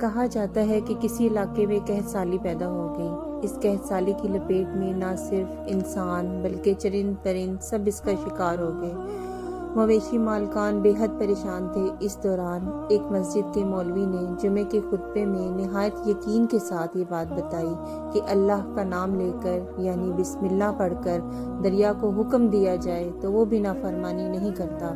کہا جاتا ہے کہ کسی علاقے میں قحط سالی پیدا ہو گئی۔ اس قحط سالی کی لپیٹ میں نہ صرف انسان بلکہ چرند پرند سب اس کا شکار ہو گئے۔ مویشی مالکان بے حد پریشان تھے۔ اس دوران ایک مسجد کے مولوی نے جمعے کے خطبے میں نہایت یقین کے ساتھ یہ بات بتائی کہ اللہ کا نام لے کر یعنی بسم اللہ پڑھ کر دریا کو حکم دیا جائے تو وہ بھی نافرمانی نہیں کرتا۔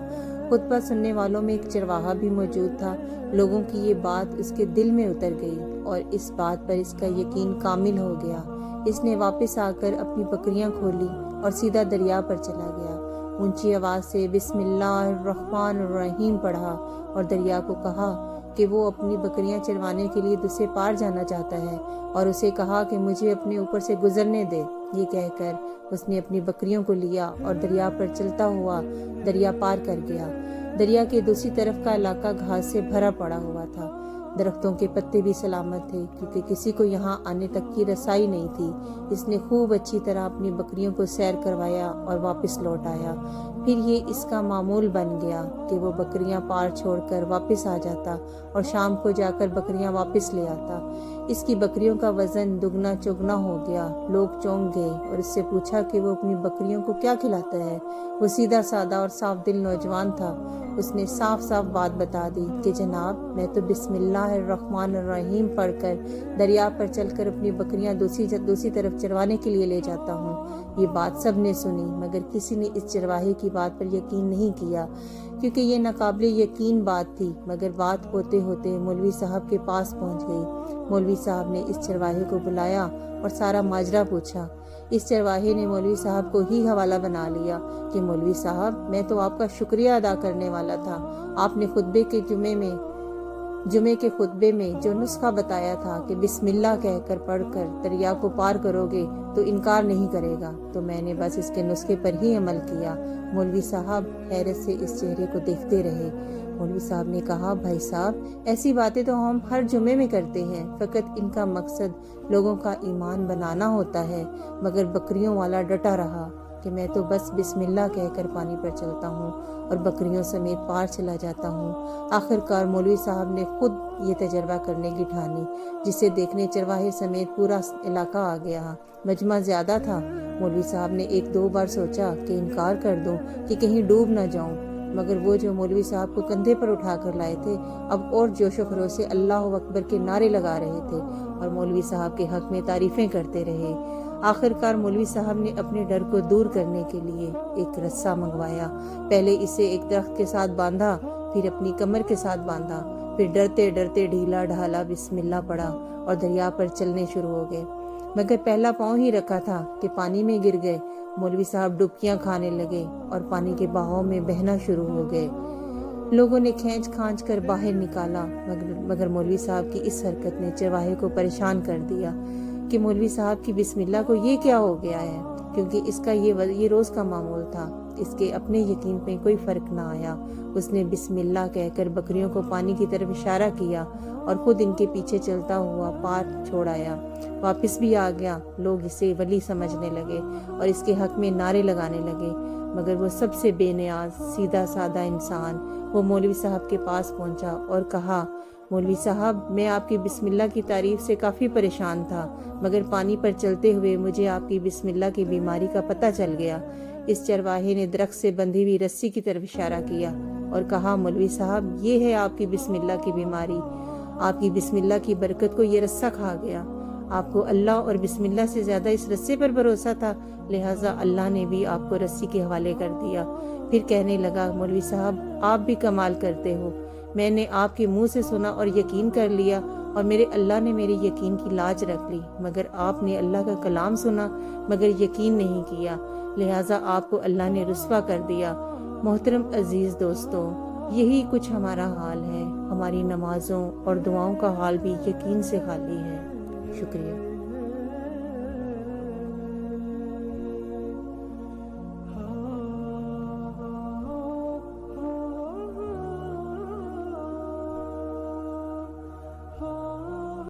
خطبہ سننے والوں میں ایک چرواہا بھی موجود تھا۔ لوگوں کی یہ بات اس کے دل میں اتر گئی اور اس بات پر اس کا یقین کامل ہو گیا۔ اس نے واپس آ کر اپنی بکریاں کھولی اور سیدھا دریا پر چلا گیا۔ اونچی آواز سے بسم اللہ الرحمن الرحیم پڑھا اور دریا کو کہا کہ وہ اپنی بکریاں چروانے کے لیے دوسرے پار جانا چاہتا ہے اور اسے کہا کہ مجھے اپنے اوپر سے گزرنے دے۔ یہ کہہ کر اس نے اپنی بکریوں کو لیا اور دریا پر چلتا ہوا دریا پار کر گیا۔ دریا کے دوسری طرف کا علاقہ گھاس سے بھرا پڑا ہوا تھا۔ درختوں کے پتے بھی سلامت تھے کیونکہ کسی کو یہاں آنے تک کی رسائی نہیں تھی۔ اس نے خوب اچھی طرح اپنی بکریوں کو سیر کروایا اور واپس لوٹ آیا۔ پھر یہ اس کا معمول بن گیا کہ وہ بکریاں پار چھوڑ کر واپس آ جاتا اور شام کو جا کر بکریاں واپس لے آتا۔ اس کی بکریوں کا وزن دگنا چوگنا ہو گیا۔ لوگ چونک گئے اور اس سے پوچھا کہ وہ اپنی بکریوں کو کیا کھلاتا ہے۔ وہ سیدھا سادہ اور صاف دل نوجوان تھا۔ اس نے صاف صاف بات بتا دی کہ جناب میں تو بسم اللہ الرحمن الرحیم پڑھ کر دریا پر چل کر اپنی بکریاں دوسری طرف چروانے کے لیے لے جاتا ہوں۔ یہ بات سب نے سنی مگر کسی نے اس چرواہے کی بات پر یقین نہیں کیا کیونکہ یہ ناقابل یقین بات تھی، مگر بات ہوتے ہوتے مولوی صاحب کے پاس پہنچ گئی۔ مولوی صاحب نے اس چرواہے کو بلایا اور سارا ماجرا پوچھا۔ اس چرواہے نے مولوی صاحب کو ہی حوالہ بنا لیا کہ مولوی صاحب میں تو آپ کا شکریہ ادا کرنے والا تھا۔ آپ نے جمعے کے خطبے میں جو نسخہ بتایا تھا کہ بسم اللہ کہہ کر پڑھ کر دریا کو پار کرو گے تو انکار نہیں کرے گا، تو میں نے بس اس کے نسخے پر ہی عمل کیا۔ مولوی صاحب حیرت سے اس چہرے کو دیکھتے رہے۔ مولوی صاحب نے کہا بھائی صاحب ایسی باتیں تو ہم ہر جمعے میں کرتے ہیں، فقط ان کا مقصد لوگوں کا ایمان بنانا ہوتا ہے۔ مگر بکریوں والا ڈٹا رہا کہ میں تو بس بسم اللہ کہہ کر پانی پر چلتا ہوں اور بکریوں سمیت پار چلا جاتا ہوں۔ آخرکار مولوی صاحب نے خود یہ تجربہ کرنے کی ٹھانی، جسے دیکھنے چرواہے سمیت پورا علاقہ آ گیا۔ مجمع زیادہ تھا۔ مولوی صاحب نے ایک دو بار سوچا کہ انکار کر دوں کہ کہیں ڈوب نہ جاؤں، مگر وہ جو مولوی صاحب کو کندھے پر اٹھا کر لائے تھے اب اور جوش و خروش سے اللہ اکبر کے نعرے لگا رہے تھے اور مولوی صاحب کے حق میں تعریفیں کرتے رہے۔ آخرکار مولوی صاحب نے اپنے ڈر کو دور کرنے کے لیے ایک رسہ منگوایا۔ پہلے اسے ایک درخت کے ساتھ باندھا، پھر اپنی کمر کے ساتھ باندھا، پھر ڈرتے ڈرتے ڈھیلا ڈھالا بسم اللہ پڑھا اور دریا پر چلنے شروع ہو گئے۔ مگر پہلا پاؤں ہی رکھا تھا کہ پانی میں گر گئے۔ مولوی صاحب ڈبکیاں کھانے لگے اور پانی کے بہاؤ میں بہنا شروع ہو گئے۔ لوگوں نے کھینچ کھانچ کر باہر نکالا، مگر مولوی صاحب کی اس حرکت نے چرواہے کو پریشان کر دیا کہ مولوی صاحب کی بسم اللہ کو یہ کیا ہو گیا ہے، کیونکہ اس کا یہ روز کا معمول تھا۔ اس کے اپنے یقین پہ کوئی فرق نہ آیا۔ اس نے بسم اللہ کہہ کر بکریوں کو پانی کی طرف اشارہ کیا اور خود ان کے پیچھے چلتا ہوا پار چھوڑ آیا۔ واپس بھی آ گیا۔ لوگ اسے ولی سمجھنے لگے اور اس کے حق میں نعرے لگانے لگے، مگر وہ سب سے بے نیاز سیدھا سادہ انسان وہ مولوی صاحب کے پاس پہنچا اور کہا مولوی صاحب میں آپ کی بسم اللہ کی تعریف سے کافی پریشان تھا، مگر پانی پر چلتے ہوئے مجھے آپ کی بسم اللہ کی بیماری کا پتہ چل گیا۔ اس چرواہے نے درخت سے بندھی ہوئی رسی کی طرف اشارہ کیا اور کہا مولوی صاحب یہ ہے آپ کی بسم اللہ کی بیماری۔ آپ کی بسم اللہ کی برکت کو یہ رسہ کھا گیا۔ آپ کو اللہ اور بسم اللہ سے زیادہ اس رسے پر بھروسہ تھا، لہٰذا اللہ نے بھی آپ کو رسی کے حوالے کر دیا۔ پھر کہنے لگا مولوی صاحب آپ بھی کمال کرتے ہو، میں نے آپ کے منہ سے سنا اور یقین کر لیا اور میرے اللہ نے میرے یقین کی لاج رکھ لی، مگر آپ نے اللہ کا کلام سنا مگر یقین نہیں کیا، لہٰذا آپ کو اللہ نے رسوا کر دیا۔ محترم عزیز دوستو، یہی کچھ ہمارا حال ہے۔ ہماری نمازوں اور دعاؤں کا حال بھی یقین سے خالی ہے۔ شکریہ۔